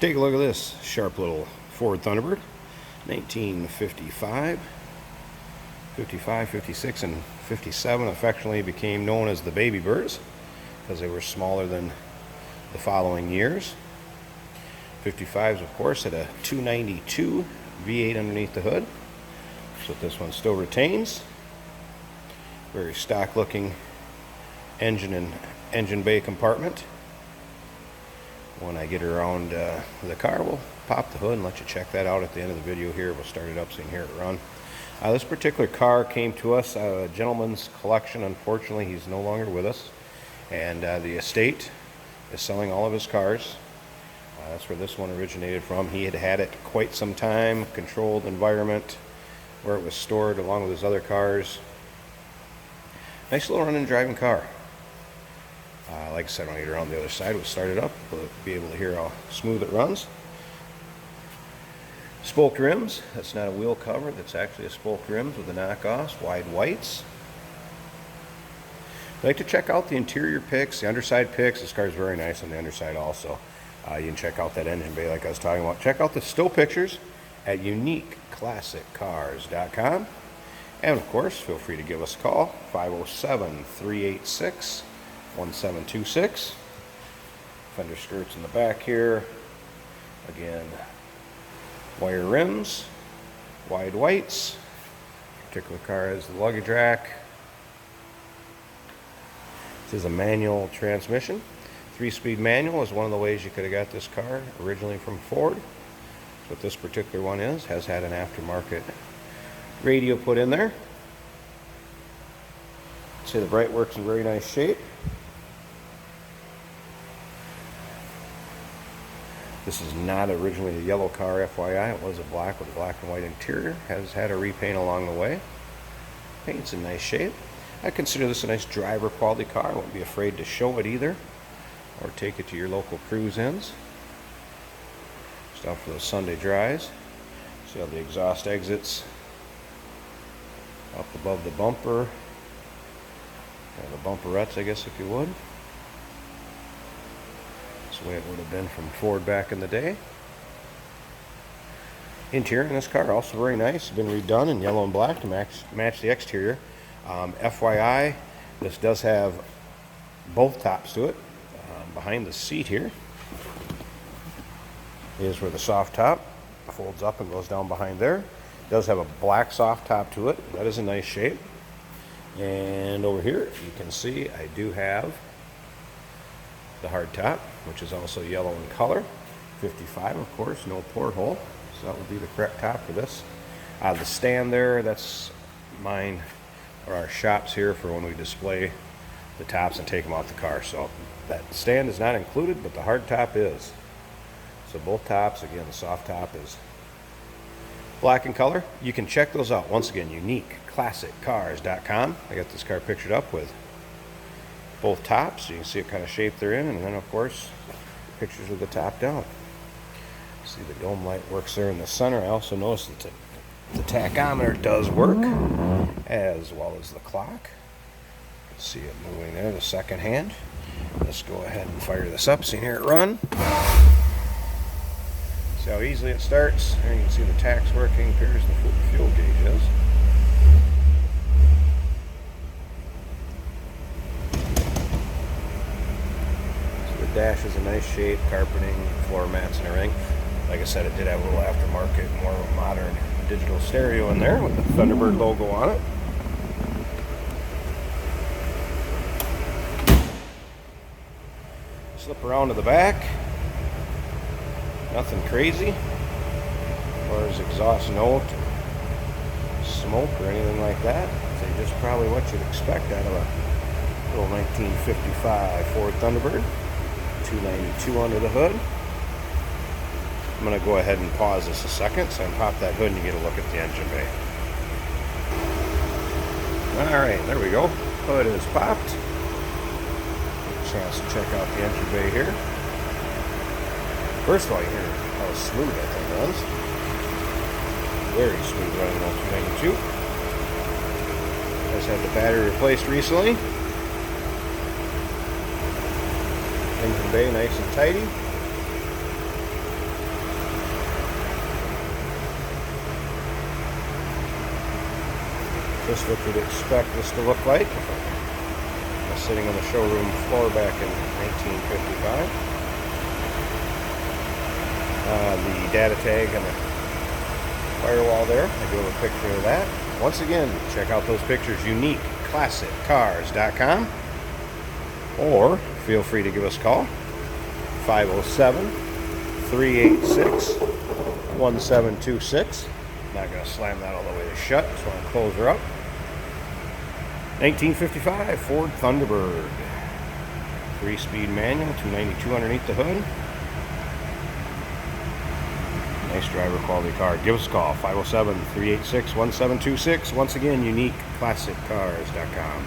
Take a look at this sharp little Ford Thunderbird, 1955, 55, 56, and 57 affectionately became known as the baby birds because they were smaller than the following years. 55s, of course, had a 292 V8 underneath the hood. That's what this one still retains. Very stock looking engine and engine bay compartment. When I get around the car, we'll pop the hood and let you check that out at the end of the video here. We'll start it up so you can hear it run. This particular car came to us, a gentleman's collection. Unfortunately, he's no longer with us. And the estate is selling all of his cars. That's where this one originated from. He had had it quite some time, controlled environment, where it was stored along with his other cars. Nice little running driving car. Like I said, when I get around the other side, we'll start it up. We'll be able to hear how smooth it runs. Spoked rims. That's not a wheel cover. That's actually a spoked rims with the knockoffs. Wide whites. I'd like to check out the interior pics, the underside pics. This car is very nice on the underside also. You can check out that engine bay like I was talking about. Check out the still pictures at uniqueclassiccars.com. And of course, feel free to give us a call, 507-386-1726. Fender skirts in the back here. Again, wire rims, wide whites. Particular car has the luggage rack. This is a manual transmission. 3-speed manual is one of the ways you could have got this car originally from Ford. That's what this particular one is. Has had an aftermarket radio put in there. See, the bright works in very nice shape. This is not originally a yellow car, FYI. It was a black with a black and white interior. Has had a repaint along the way. Paint's in nice shape. I consider this a nice driver quality car. I won't be afraid to show it either, or take it to your local cruise-ins. Just out for those Sunday drives. See how the exhaust exits up above the bumper, or the bumperettes, I guess, if you would. That's the way it would have been from Ford back in the day. Interior in this car also very nice. It's been redone in yellow and black to match the exterior. FYI, this does have both tops to it. Behind the seat here is where the soft top folds up and goes down behind there. It does have a black soft top to it. That is in nice shape. And over here you can see I do have the hard top, which is also yellow in color. 55, of course, no porthole, so that would be the correct top for this. The stand there, that's mine or our shops here for when we display the tops and take them off the car. So that stand is not included, but the hard top is. So both tops, again, the soft top is black in color. You can check those out. Once again, uniqueclassiccars.com. I got this car pictured up with both tops. You can see what kind of shape they're in, and then, of course, pictures of the top down. See the dome light works there in the center. I also noticed that the tachometer does work, as well as the clock. See it moving there, the second hand. Let's go ahead and fire this up so you can hear it run. See how easily it starts. There you can see the tach's working. Here's the fuel gauge is. So the dash is in nice shape, carpeting, floor mats and everything. Like I said, it did have a little aftermarket, more of a modern digital stereo in there with the Thunderbird logo on it. Slip around to the back. Nothing crazy as far as exhaust note, smoke, or anything like that. So just probably what you'd expect out of a little 1955 Ford Thunderbird. 292 under the hood. I'm going to go ahead and pause this a second so I can pop that hood and you get a look at the engine bay. Alright, there we go. Hood is popped. Chance to check out the engine bay here. First of all, you hear how smooth that thing runs. Very smooth running on 292. Just had the battery replaced recently. Engine bay nice and tidy. Just what you'd expect this to look like. Sitting on the showroom floor back in 1955. The data tag and the firewall there, I do have a picture of that. Once again, check out those pictures, uniqueclassiccars.com, or feel free to give us a call, 507-386-1726. Not going to slam that all the way to shut, just want to close her up. 1955 Ford Thunderbird. 3-speed manual, 292 underneath the hood. Nice driver quality car. Give us a call, 507-386-1726. Once again, uniqueclassiccars.com.